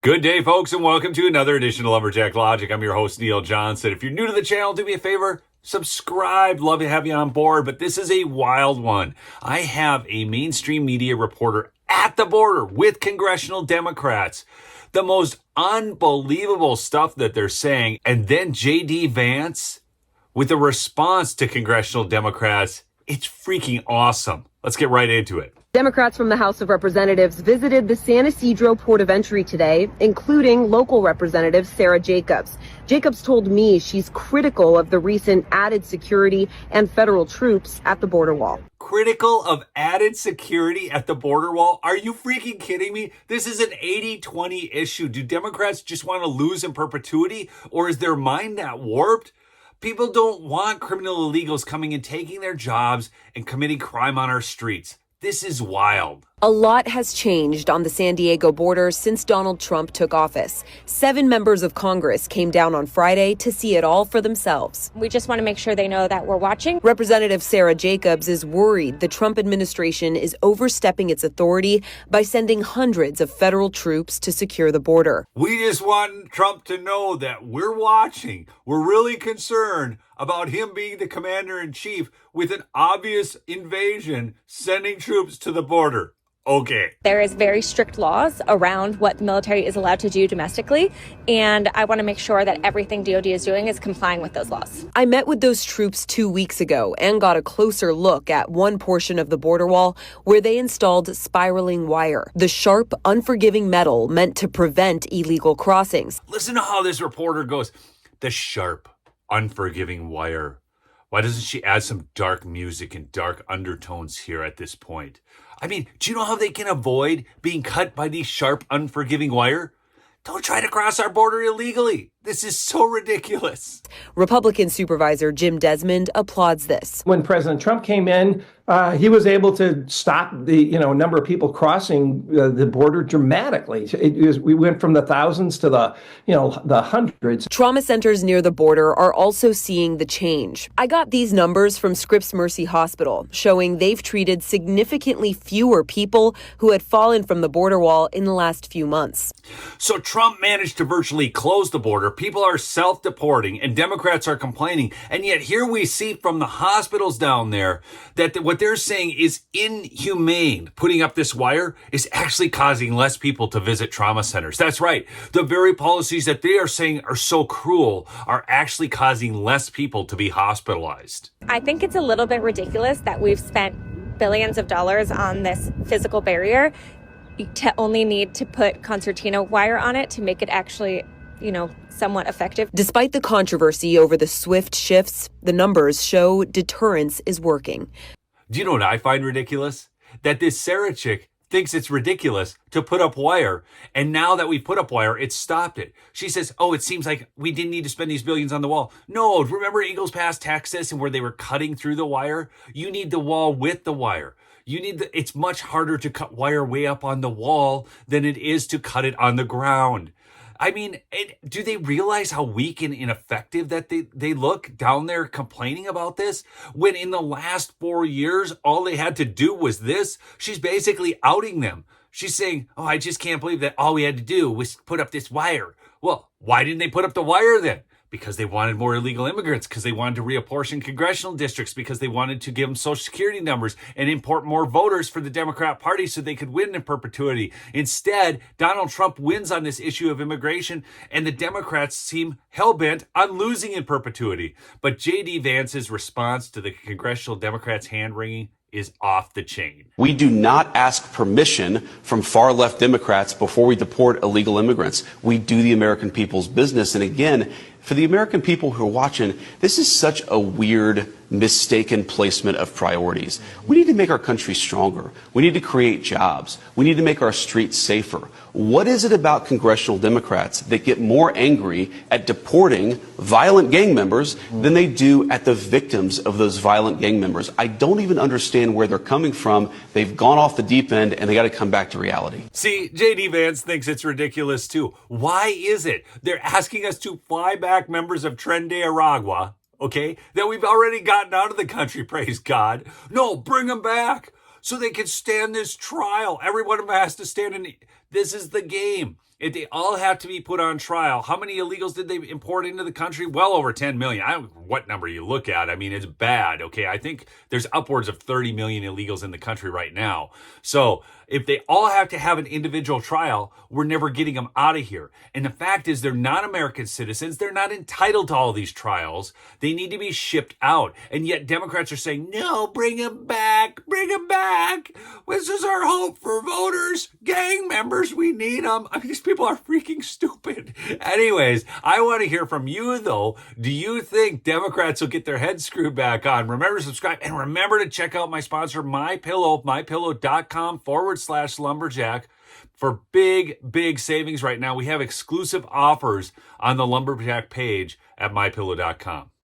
Good day, folks, and welcome to another edition of Lumberjack Logic. I'm your host, Neil Johnson. If you're new to the channel, do me a favor, subscribe. Love to have you on board, but this is a wild one. I have a mainstream media reporter at the border with congressional Democrats. The most unbelievable stuff that they're saying, and then J.D. Vance with a response to congressional Democrats. It's freaking awesome. Let's get right into it. Democrats from the House of Representatives visited the San Ysidro port of entry today, including local representative Sarah Jacobs. Jacobs told me she's critical of the recent added security and federal troops at the border wall. Critical of added security at the border wall? Are you freaking kidding me? This is an 80-20 issue. Do Democrats just want to lose in perpetuity, or is their mind that warped? People don't want criminal illegals coming and taking their jobs and committing crime on our streets. This is wild. A lot has changed on the San Diego border since Donald Trump took office. 7 members of Congress came down on Friday to see it all for themselves. We just want to make sure they know that we're watching. Representative Sarah Jacobs is worried the Trump administration is overstepping its authority by sending hundreds of federal troops to secure the border. We just want Trump to know that we're watching. We're really concerned about him being the commander-in-chief with an obvious invasion, sending troops to the border. Okay. There is very strict laws around what the military is allowed to do domestically, and I want to make sure that everything DoD is doing is complying with those laws. I met with those troops 2 weeks ago and got a closer look at one portion of the border wall where they installed spiraling wire, the sharp, unforgiving metal meant to prevent illegal crossings. Listen to how this reporter goes. The sharp, unforgiving wire. Why doesn't she add some dark music and dark undertones here at this point? I mean, do you know how they can avoid being cut by these sharp, unforgiving wire? Don't try to cross our border illegally. This is so ridiculous. Republican Supervisor Jim Desmond applauds this. When President Trump came in, he was able to stop the number of people crossing the border dramatically. We went from the thousands to the hundreds. Trauma centers near the border are also seeing the change. I got these numbers from Scripps Mercy Hospital, showing they've treated significantly fewer people who had fallen from the border wall in the last few months. So Trump managed to virtually close the border. People are self-deporting and Democrats are complaining. And yet here we see from the hospitals down there that what they're saying is inhumane. Putting up this wire is actually causing less people to visit trauma centers. That's right. The very policies that they are saying are so cruel are actually causing less people to be hospitalized. I think it's a little bit ridiculous that we've spent billions of dollars on this physical barrier to only need to put concertina wire on it to make it actually somewhat effective. Despite the controversy over the swift shifts, the numbers show deterrence is working. Do you know what I find ridiculous? That this Sarah chick thinks it's ridiculous to put up wire, and now that we put up wire, it's stopped it. She says, oh, it seems like we didn't need to spend these billions on the wall. No, remember Eagles Pass, Texas, and where they were cutting through the wire? You need the wall with the wire. It's much harder to cut wire way up on the wall than it is to cut it on the ground. I mean, do they realize how weak and ineffective that they look down there complaining about this? When in the last 4 years, all they had to do was this. She's basically outing them. She's saying, oh, I just can't believe that all we had to do was put up this wire. Well, why didn't they put up the wire then? Because they wanted more illegal immigrants, because they wanted to reapportion congressional districts, because they wanted to give them social security numbers and import more voters for the Democrat Party so they could win in perpetuity. Instead, Donald Trump wins on this issue of immigration, and the Democrats seem hell-bent on losing in perpetuity. But J.D. Vance's response to the congressional Democrats' hand-wringing is off the chain. We do not ask permission from far-left Democrats before we deport illegal immigrants. We do the American people's business. And again, for the American people who are watching, this is such a weird, mistaken placement of priorities. We need to make our country stronger. We need to create jobs. We need to make our streets safer. What is it about congressional Democrats that get more angry at deporting violent gang members than they do at the victims of those violent gang members? I don't even understand where they're coming from. They've gone off the deep end and they got to come back to reality. See, J.D. Vance thinks it's ridiculous too. Why is it they're asking us to fly back members of Tren de Aragua, okay, that we've already gotten out of the country, praise God? No, bring them back so they can stand this trial. Every one of them has to stand in This is the game. If they all have to be put on trial, how many illegals did they import into the country? Well over 10 million. I don't know what number you look at. I mean, it's bad, okay? I think there's upwards of 30 million illegals in the country right now. So if they all have to have an individual trial, we're never getting them out of here. And the fact is, they're not American citizens. They're not entitled to all these trials. They need to be shipped out. And yet Democrats are saying, no, bring them back. Bring them back. This is our hope for voters, gang members. We need them. I mean, these people are freaking stupid. Anyways, I want to hear from you, though. Do you think Democrats will get their heads screwed back on? Remember to subscribe, and remember to check out my sponsor, MyPillow, mypillow.com/lumberjack. For big savings right now. We have exclusive offers on the Lumberjack page at mypillow.com.